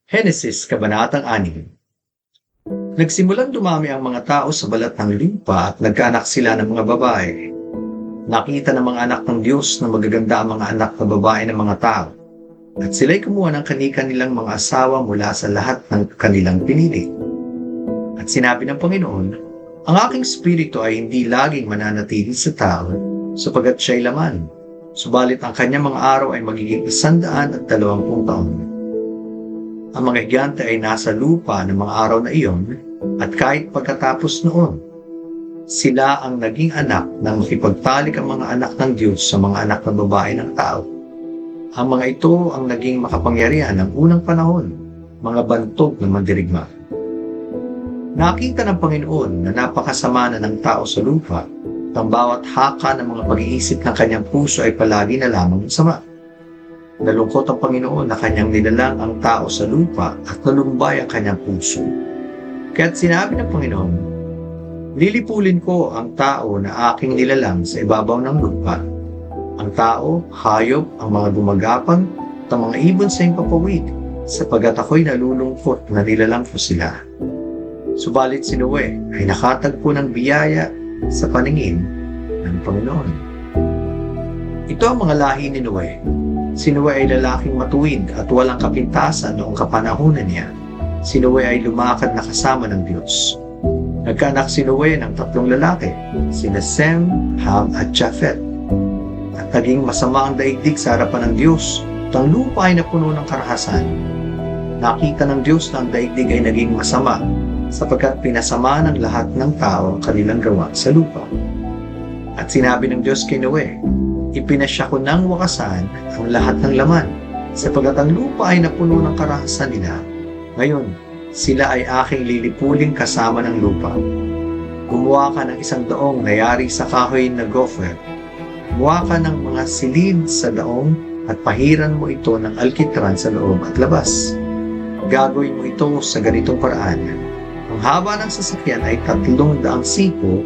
Henesis Kabanatang 6. Nagsimulang dumami ang mga tao sa balat ng lupa at nagkaanak sila ng mga babae. Nakita ng mga anak ng Diyos na magaganda ang mga anak na babae ng mga tao. At sila'y kumuha ng kani-kanilang mga asawa mula sa lahat ng kanilang pinili. At sinabi ng Panginoon, ang aking spirito ay hindi laging mananatili sa tao, sapagkat siya'y laman. Subalit ang kanyang mga araw ay magiging 120 taon. Ang mga higante ay nasa lupa ng mga araw na iyon, at kahit pagkatapos noon, sila ang naging anak nang makipagtalik ang mga anak ng Diyos sa mga anak na babae ng tao. Ang mga ito ang naging makapangyarihan ng unang panahon, mga bantog ng mandirigma. Nakita ng Panginoon na napakasama na ng tao sa lupa, at ang bawat haka ng mga pag-iisip ng kanyang puso ay palagi na lamang masama. Nalungkot ang Panginoon na kanyang nilalang ang tao sa lupa at nalumbay ang kanyang puso. Kaya't sinabi ng Panginoon, lilipulin ko ang tao na aking nilalang sa ibabaw ng lupa. Ang tao, hayop, ang mga gumagapang, at ang mga ibon sa himpapawid, sapagkat ako'y nalulungkot na nilalang ko sila. Subalit si Noe ay nakatagpo ng biyaya sa paningin ng Panginoon. Ito ang mga lahi ni Noe. Si Noe ay lalaking matuwid at walang kapintasan noong kapanahunan niya. Si Noe ay lumakad na kasama ng Diyos. Nagkaanak si Noe ng 3 lalaki, sina Sem, Ham at Japhet. At naging masama ang daigdig sa harapan ng Diyos at ang lupa ay napuno ng karahasan. Nakita ng Diyos na ang daigdig ay naging masama sapagkat pinasama ng lahat ng tao ang kanilang gawa sa lupa. At sinabi ng Diyos kay Noe, ipinasya ko ng wakasan ang lahat ng laman, sapagkat ang lupa ay napuno ng karahasan nila. Ngayon, sila ay aking lilipuling kasama ng lupa. Gumawa ka ng 100 daong na yari sa kahoy na gopher. Gumawa ka ng mga silid sa daong at pahiran mo ito ng alkitran sa loob at labas. Gagawin mo ito sa ganitong paraan. Ang haba ng sasakyan ay 300 siko,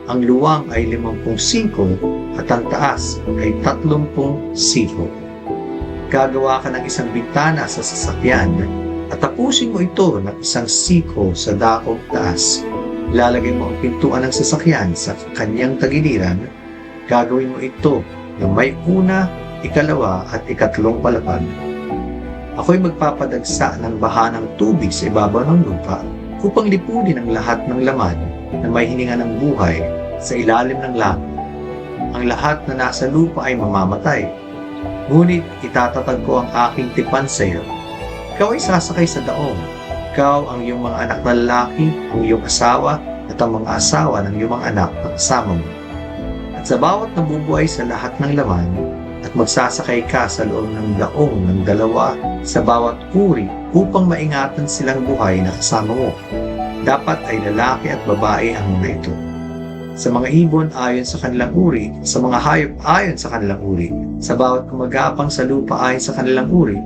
ang luwang ay 50 siko, at ang taas ay 30 siko. Gagawa ka ng 1 bintana sa sasakyan at tapusin mo ito ng 1 siko sa dakong taas. Ilalagay mo ang pintuan ng sasakyan sa kanyang tagiliran. Gagawin mo ito ng may una, ikalawa at ikatlong palapag. Ako'y magpapadagsa ng baha ng tubig sa ibabaw ng lupa upang lipunin ang lahat ng laman na may hininga ng buhay sa ilalim ng langit. Ang lahat na nasa lupa ay mamamatay. Ngunit itatatag ko ang aking tipan sa iyo. Ikaw ay sasakay sa daong. Ikaw ang iyong mga anak na lalaki, ang iyong asawa, at ang mga asawa ng iyong mga anak na kasama mo. At sa bawat nabubuhay sa lahat ng laman, at magsasakay ka sa loob ng daong ng 2 sa bawat uri upang maingatan silang buhay na kasama mo. Dapat ay lalaki at babae ang mga ito. Sa mga ibon ayon sa kanilang uri, sa mga hayop ayon sa kanilang uri, sa bawat kumagapang sa lupa ayon sa kanilang uri,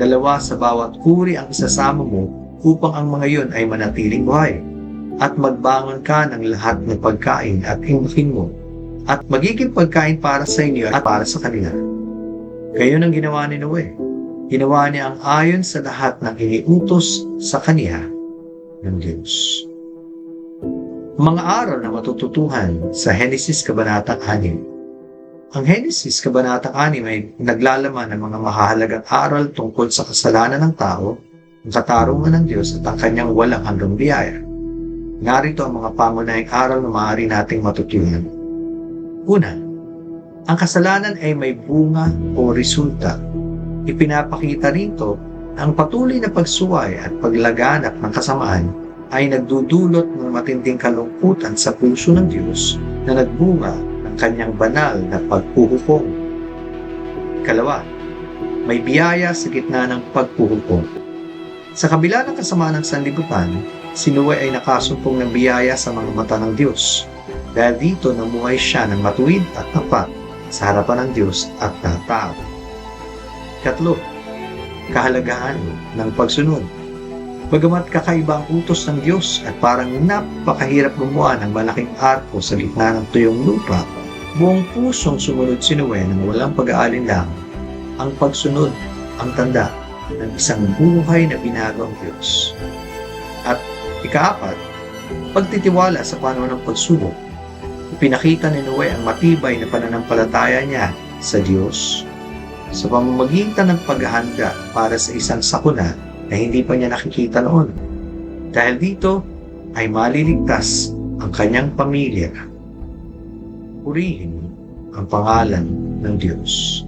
2 sa bawat uri ang isasama mo upang ang mga iyon ay manatiling buhay. At magbangon ka ng lahat ng pagkain at inumin mo, at magiging pagkain para sa inyo at para sa kanila. Gayon ang ginawa ni Noe. Ginawa niya ang ayon sa lahat ng iniutos sa kaniya ng Diyos. Mga aral na matututuhan sa Henesis Kabanatang 6. Ang Henesis Kabanatang 6 ay naglalaman ng mga mahahalagang aral tungkol sa kasalanan ng tao, ang katarungan ng Diyos at ang kanyang walang hanggang biyaya. Narito ang mga pangunahing aral na maaari nating matutunan. Una, ang kasalanan ay may bunga o resulta. Ipinapakita rito ang patuloy na pagsuway at paglaganap ng kasamaan ay nagdudulot ng matinding kalungkutan sa puso ng Diyos na nagbunga ng kanyang banal na paghuhukom. Ikalawa, may biyaya sa gitna ng paghuhukom. Sa kabila ng kasamaan ng sanlibutan, si Noe ay nakasumpong ng biyaya sa mga mata ng Diyos. Dahil dito namuhay siya ng matuwid at tapat sa harapan ng Diyos at ng tao. Ikatlo, kahalagahan ng pagsunod. Bagamat kakaiba ang utos ng Diyos at parang napakahirap gumawa ng malaking arko sa gitna ng tuyong lupa, buong pusong sumunod si Noe ng walang pag-aalinlangan. Ang pagsunod ang tanda ng isang buhay na binago ang Diyos. At ikaapat, pagtitiwala sa panahon ng pagsubok. Ipinakita ni Noe ang matibay na pananampalataya niya sa Diyos sa pamamagitan ng paghahanda para sa isang sakuna na hindi pa niya nakikita noon. Dahil dito ay maliligtas ang kanyang pamilya. Purihin ang pangalan ng Diyos.